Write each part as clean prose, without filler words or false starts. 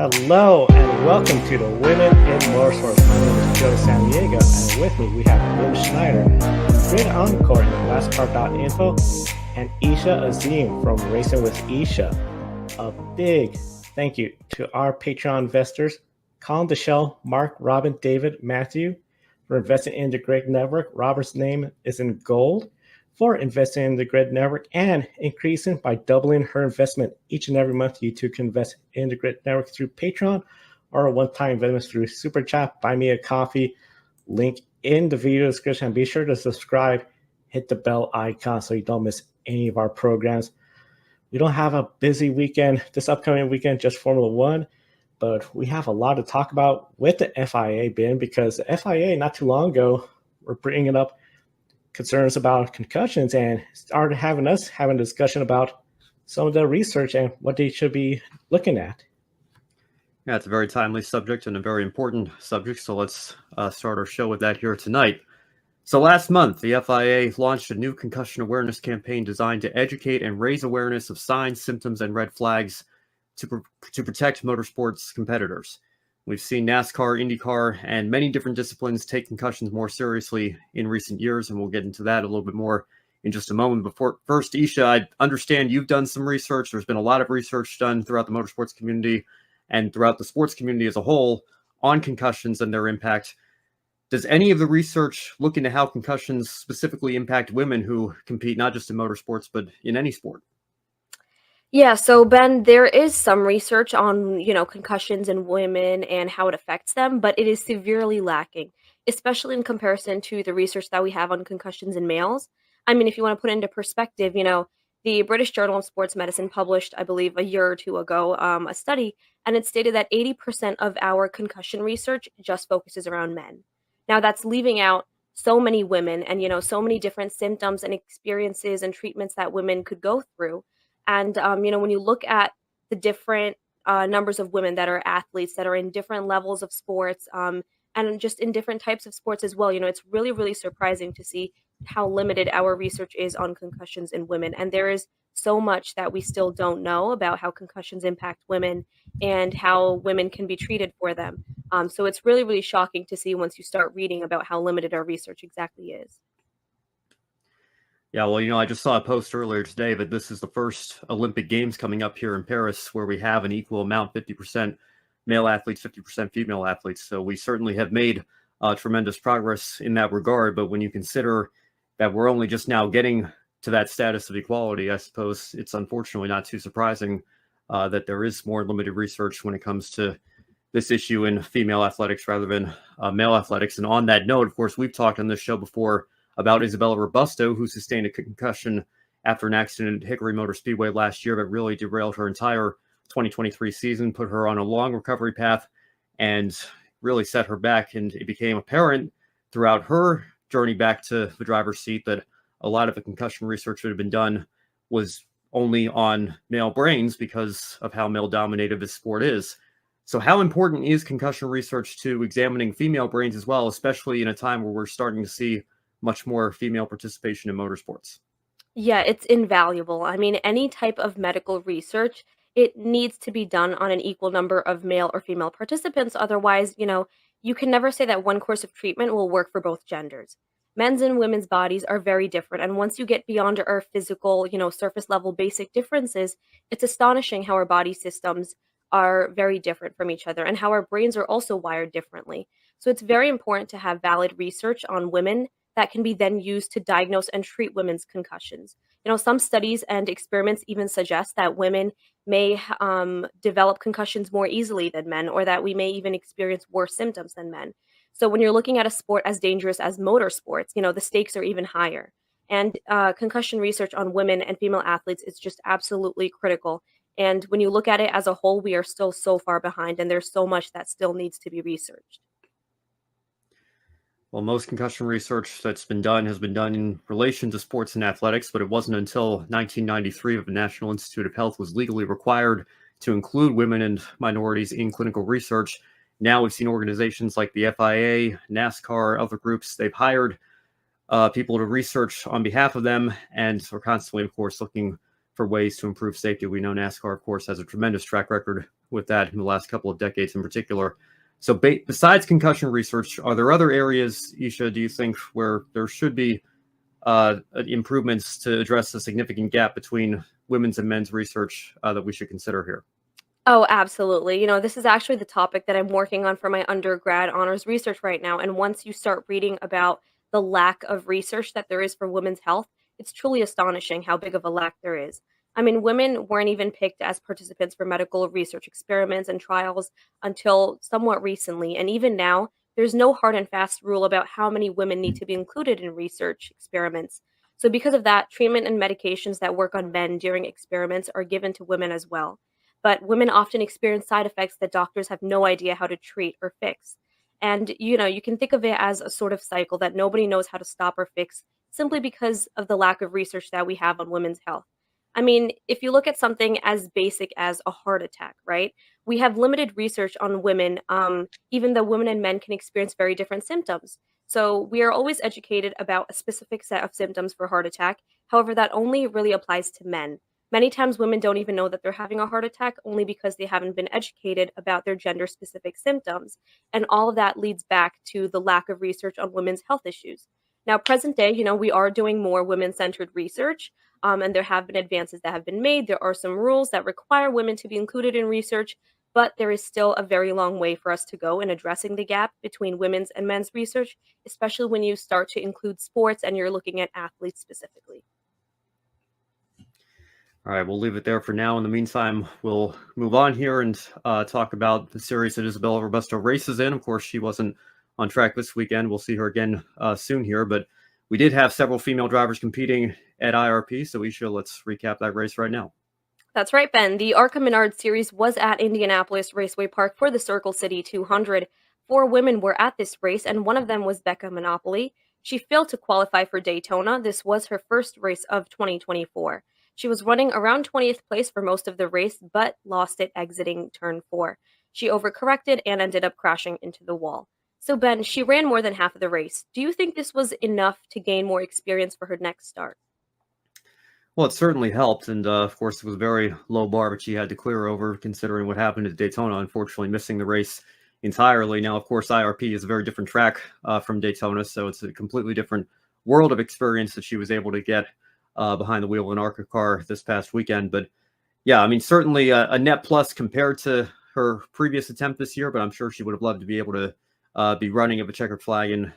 Hello and welcome to the Women in Motorsports. My name is Joe San Diego, and with me we have Lynn Schneider from Grid Encore and NASCAR.info and Esha Azim from Racing with Esha. A big thank you to our Patreon investors, Colin Deschelle, Mark, Robin, David, Matthew, for investing in the Grid Network. Robert's name is in gold for investing in the Grid Network and increasing by doubling her investment each and every month. You too can invest in the Grid Network through Patreon or a one-time investment through Super Chat. Buy me a coffee. Link in the video description. And be sure to subscribe. Hit the bell icon so you don't miss any of our programs. We don't have a busy weekend this upcoming weekend, just Formula One, but we have a lot to talk about with the FIA, Ben, because the FIA not too long ago were bringing up concerns about concussions and started having a discussion about some of the research and what they should be looking at. Yeah, it's a very timely subject and a very important subject, so let's start our show with that here tonight. So last month, the FIA launched a new concussion awareness campaign designed to educate and raise awareness of signs, symptoms, and red flags to protect motorsports competitors. We've seen NASCAR, INDYCAR, and many different disciplines take concussions more seriously in recent years, and we'll get into that a little bit more in just a moment. Before first, Esha, I understand you've done some research. There's been a lot of research done throughout the motorsports community and throughout the sports community as a whole on concussions and their impact. Does any of the research look into how concussions specifically impact women who compete not just in motorsports, but in any sport? Yeah, so Ben, there is some research on, concussions in women and how it affects them, but it is severely lacking, especially in comparison to the research that we have on concussions in males. I mean, if you want to put it into perspective, the British Journal of Sports Medicine published, I believe, a year or two ago, a study, and it stated that 80% of our concussion research just focuses around men. Now, that's leaving out so many women and, so many different symptoms and experiences and treatments that women could go through. And, when you look at the different numbers of women that are athletes that are in different levels of sports and just in different types of sports as well, it's really, really surprising to see how limited our research is on concussions in women. And there is so much that we still don't know about how concussions impact women and how women can be treated for them. So it's really, really shocking to see once you start reading about how limited our research exactly is. Yeah, well, I just saw a post earlier today that this is the first Olympic Games coming up here in Paris where we have an equal amount, 50% male athletes, 50% female athletes. So we certainly have made tremendous progress in that regard. But when you consider that we're only just now getting to that status of equality, I suppose it's unfortunately not too surprising that there is more limited research when it comes to this issue in female athletics rather than male athletics. And on that note, of course, we've talked on this show before about Isabella Robusto, who sustained a concussion after an accident at Hickory Motor Speedway last year that really derailed her entire 2023 season, put her on a long recovery path, and really set her back. And it became apparent throughout her journey back to the driver's seat that a lot of the concussion research that had been done was only on male brains because of how male-dominated this sport is. So how important is concussion research to examining female brains as well, especially in a time where we're starting to see much more female participation in motorsports? Yeah, it's invaluable. I mean, any type of medical research, it needs to be done on an equal number of male or female participants. Otherwise, you can never say that one course of treatment will work for both genders. Men's and women's bodies are very different. And once you get beyond our physical, surface level basic differences, it's astonishing how our body systems are very different from each other and how our brains are also wired differently. So it's very important to have valid research on women that can be then used to diagnose and treat women's concussions. Some studies and experiments even suggest that women may develop concussions more easily than men, or that we may even experience worse symptoms than men. So when you're looking at a sport as dangerous as motorsports, the stakes are even higher. And concussion research on women and female athletes is just absolutely critical. And when you look at it as a whole, we are still so far behind, and there's so much that still needs to be researched. Well, most concussion research that's been done has been done in relation to sports and athletics, but it wasn't until 1993 that the National Institute of Health was legally required to include women and minorities in clinical research. Now we've seen organizations like the FIA, NASCAR, other groups, they've hired people to research on behalf of them, and we're constantly, of course, looking for ways to improve safety. We know NASCAR, of course, has a tremendous track record with that in the last couple of decades in particular. So besides concussion research, are there other areas, Esha, do you think, where there should be improvements to address the significant gap between women's and men's research that we should consider here? Oh, absolutely. This is actually the topic that I'm working on for my undergrad honors research right now. And once you start reading about the lack of research that there is for women's health, it's truly astonishing how big of a lack there is. I mean, women weren't even picked as participants for medical research experiments and trials until somewhat recently. And even now, there's no hard and fast rule about how many women need to be included in research experiments. So, because of that, treatment and medications that work on men during experiments are given to women as well, but women often experience side effects that doctors have no idea how to treat or fix. And you can think of it as a sort of cycle that nobody knows how to stop or fix simply because of the lack of research that we have on women's health. I mean, if you look at something as basic as a heart attack, right? We have limited research on women, even though women and men can experience very different symptoms. So we are always educated about a specific set of symptoms for heart attack. However, that only really applies to men. Many times women don't even know that they're having a heart attack only because they haven't been educated about their gender specific symptoms. And all of that leads back to the lack of research on women's health issues. Now, present day, we are doing more women centered research, and there have been advances that have been made. There are some rules that require women to be included in research, but there is still a very long way for us to go in addressing the gap between women's and men's research, especially when you start to include sports and you're looking at athletes specifically. All right, we'll leave it there for now. In the meantime, we'll move on here and talk about the series that Isabella Robusto races in. Of course, she wasn't on track this weekend. We'll see her again soon here, but we did have several female drivers competing at IRP. So Isha, let's recap that race right now. That's right, Ben. The ARCA Menard Series was at Indianapolis Raceway Park for the Circle City 200. 4 women were at this race, and one of them was Becca Monopoly. She failed to qualify for Daytona. This was her first race of 2024. She was running around 20th place for most of the race, but lost it exiting turn 4. She overcorrected and ended up crashing into the wall. So, Ben, she ran more than half of the race. Do you think this was enough to gain more experience for her next start? Well, it certainly helped. And of course, it was a very low bar, but she had to clear over considering what happened at Daytona, unfortunately missing the race entirely. Now, of course, IRP is a very different track from Daytona, so it's a completely different world of experience that she was able to get behind the wheel of an ARCA car this past weekend. But yeah, I mean, certainly a net plus compared to her previous attempt this year, but I'm sure she would have loved to be able to be running of a checkered flag and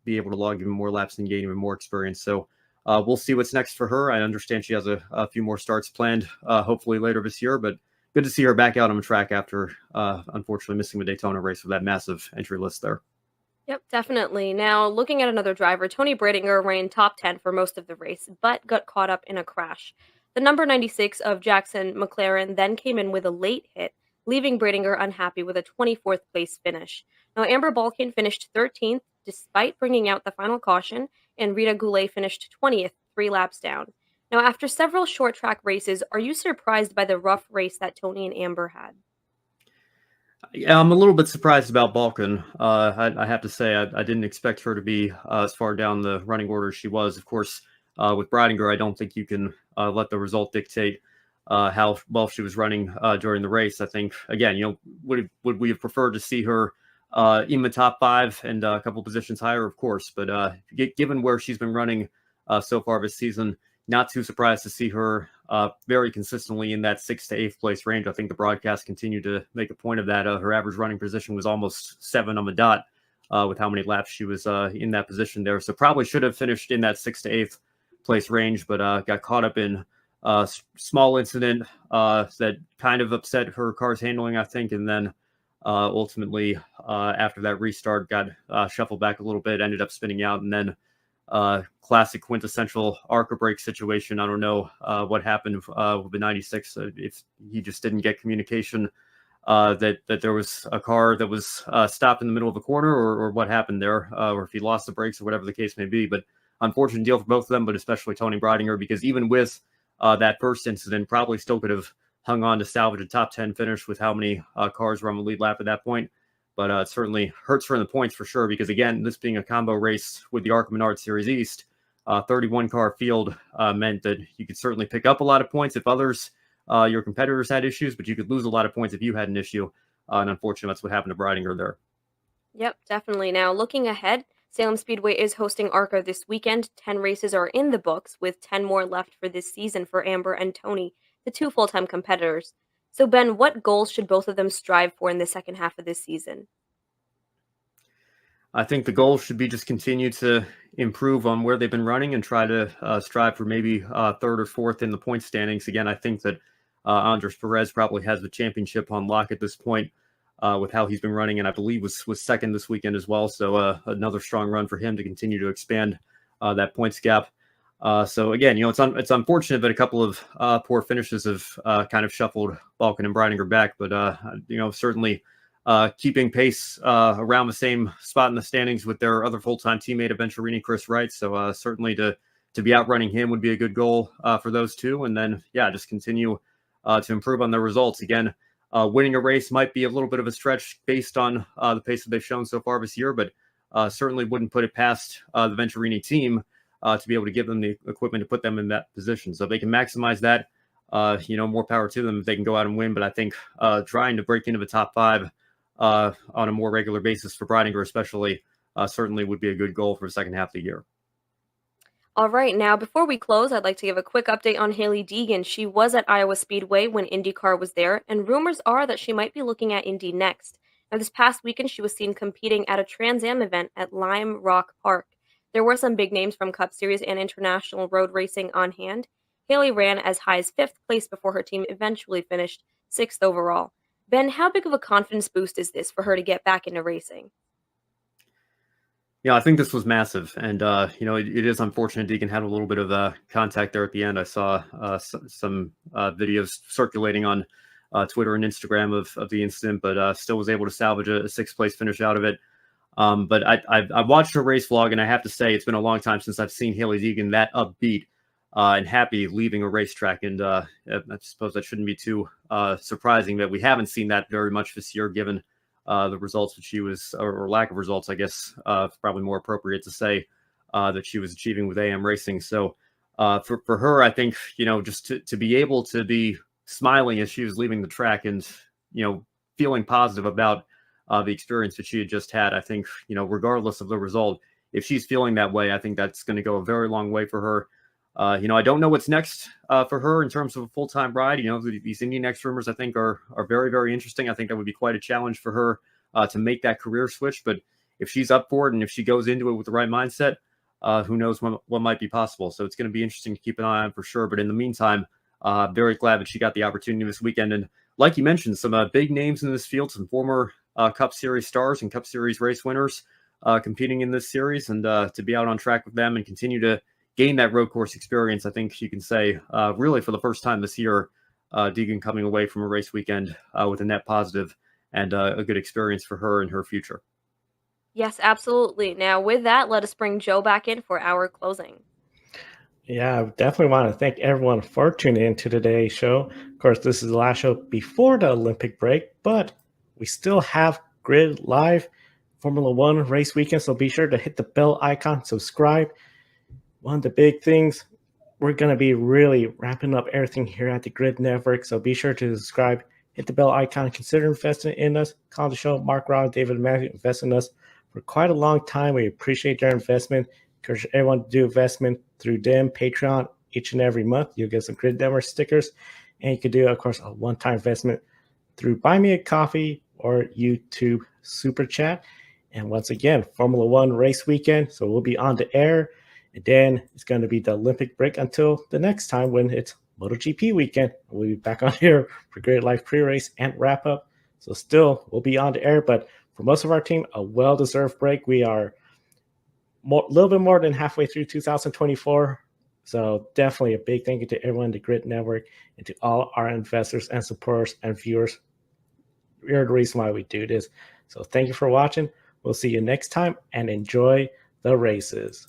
be able to log even more laps and gain even more experience. So we'll see what's next for her. I understand she has a few more starts planned, hopefully later this year, but good to see her back out on the track after unfortunately missing the Daytona race with that massive entry list there. Yep, definitely. Now, looking at another driver, Tony Bradinger ran top 10 for most of the race, but got caught up in a crash. The number 96 of Jackson McLaren then came in with a late hit, leaving Bradinger unhappy with a 24th place finish. Now, Amber Balkin finished 13th despite bringing out the final caution, and Rita Goulet finished 20th, 3 laps down. Now, after several short track races, are you surprised by the rough race that Tony and Amber had? Yeah, I'm a little bit surprised about Balkan. I have to say, I didn't expect her to be as far down the running order as she was. Of course, with Bradinger, I don't think you can let the result dictate how well she was running during the race. I think, again, would we have preferred to see her in the top 5 and a couple positions higher? Of course. But given where she's been running so far this season, not too surprised to see her very consistently in that 6th to 8th place range. I think the broadcast continued to make a point of that. Her average running position was almost 7 on the dot with how many laps she was in that position there. So probably should have finished in that 6th to 8th place range, but got caught up in a small incident that kind of upset her car's handling, I think. And then ultimately, after that restart, got shuffled back a little bit, ended up spinning out, and then classic quintessential ARCA brake situation. I don't know what happened with the 96, if he just didn't get communication that there was a car that was stopped in the middle of a corner, or what happened there, or if he lost the brakes or whatever the case may be. But unfortunate deal for both of them, but especially Tony Bradinger, because even with that first incident, probably still could have hung on to salvage a top 10 finish with how many cars were on the lead lap at that point. But it certainly hurts her in the points for sure, because, again, this being a combo race with the ARCA Menard Series East, 31 car field meant that you could certainly pick up a lot of points if others, your competitors, had issues, but you could lose a lot of points if you had an issue. And unfortunately, that's what happened to Breidinger there. Yep, definitely. Now, looking ahead, Salem Speedway is hosting ARCA this weekend. 10 races are in the books, with 10 more left for this season for Amber and Tony, the two full time competitors. So, Ben, what goals should both of them strive for in the second half of this season? I think the goal should be just continue to improve on where they've been running and try to strive for maybe third or fourth in the point standings. Again, I think that Andres Perez probably has the championship on lock at this point with how he's been running, and I believe was second this weekend as well. So another strong run for him to continue to expand that points gap. So again, it's unfortunate that a couple of poor finishes have kind of shuffled Balkan and Breidinger back, but certainly keeping pace around the same spot in the standings with their other full-time teammate, Venturini, Chris Wright. So certainly to be outrunning him would be a good goal for those two. And then, just continue to improve on their results. Again, winning a race might be a little bit of a stretch based on the pace that they've shown so far this year, but certainly wouldn't put it past the Venturini team to be able to give them the equipment to put them in that position. So if they can maximize that, more power to them if they can go out and win. But I think trying to break into the top five on a more regular basis for Breidinger especially certainly would be a good goal for the second half of the year. All right, now before we close, I'd like to give a quick update on Haley Deegan. She was at Iowa Speedway when INDYCAR was there, and rumors are that she might be looking at Indy next. Now, this past weekend, she was seen competing at a Trans Am event at Lime Rock Park. There were some big names from Cup Series and international road racing on hand. Haley ran as high as 5th place before her team eventually finished 6th overall. Ben, how big of a confidence boost is this for her to get back into racing? Yeah, I think this was massive. And, it is unfortunate Deegan had a little bit of contact there at the end. I saw some videos circulating on Twitter and Instagram of the incident, but still was able to salvage a 6th place finish out of it. But I watched her race vlog, and I have to say it's been a long time since I've seen Haley Deegan that upbeat and happy leaving a racetrack. And I suppose that shouldn't be too surprising that we haven't seen that very much this year, given the results that she was, or lack of results, I guess, probably more appropriate to say, that she was achieving with AM Racing. So for her, I think, just to be able to be smiling as she was leaving the track and, feeling positive about the experience that she had just had, I think, regardless of the result, if she's feeling that way, I think that's going to go a very long way for her. I don't know what's next for her in terms of a full-time ride. These Indy Next rumors, I think, are very, very interesting. I think that would be quite a challenge for her to make that career switch. But if she's up for it and if she goes into it with the right mindset, who knows what might be possible. So it's going to be interesting to keep an eye on for sure. But in the meantime, very glad that she got the opportunity this weekend. And like you mentioned, some big names in this field, some former Cup Series stars and Cup Series race winners competing in this series. And to be out on track with them and continue to gain that road course experience, I think you can say, really for the first time this year, Deegan coming away from a race weekend with a net positive and a good experience for her and her future. Yes, absolutely. Now, with that, let us bring Joe back in for our closing. Yeah, I definitely want to thank everyone for tuning in to today's show. Of course, this is the last show before the Olympic break, but we still have Grid Live Formula One race weekend, so be sure to hit the bell icon, subscribe. One of the big things, we're going to be really wrapping up everything here at the Grid Network, so be sure to subscribe, hit the bell icon, consider investing in us. Call the show, Mark Rod, David, and Matthew, invest in us for quite a long time. We appreciate their investment. Encourage everyone to do investment through them, Patreon, each and every month. You'll get some Grid Network stickers, and you can do, of course, a one-time investment through Buy Me a Coffee or YouTube Super Chat. And once again, Formula One race weekend, so we'll be on the air. And then it's going to be the Olympic break until the next time when it's MotoGP weekend. We'll be back on here for Grid Life pre-race and wrap-up. So still, we'll be on the air. But for most of our team, a well-deserved break. We are a little bit more than halfway through 2024. So definitely a big thank you to everyone in the Grid Network and to all our investors and supporters and viewers. You're the reason why we do this. So thank you for watching. We'll see you next time and enjoy the races.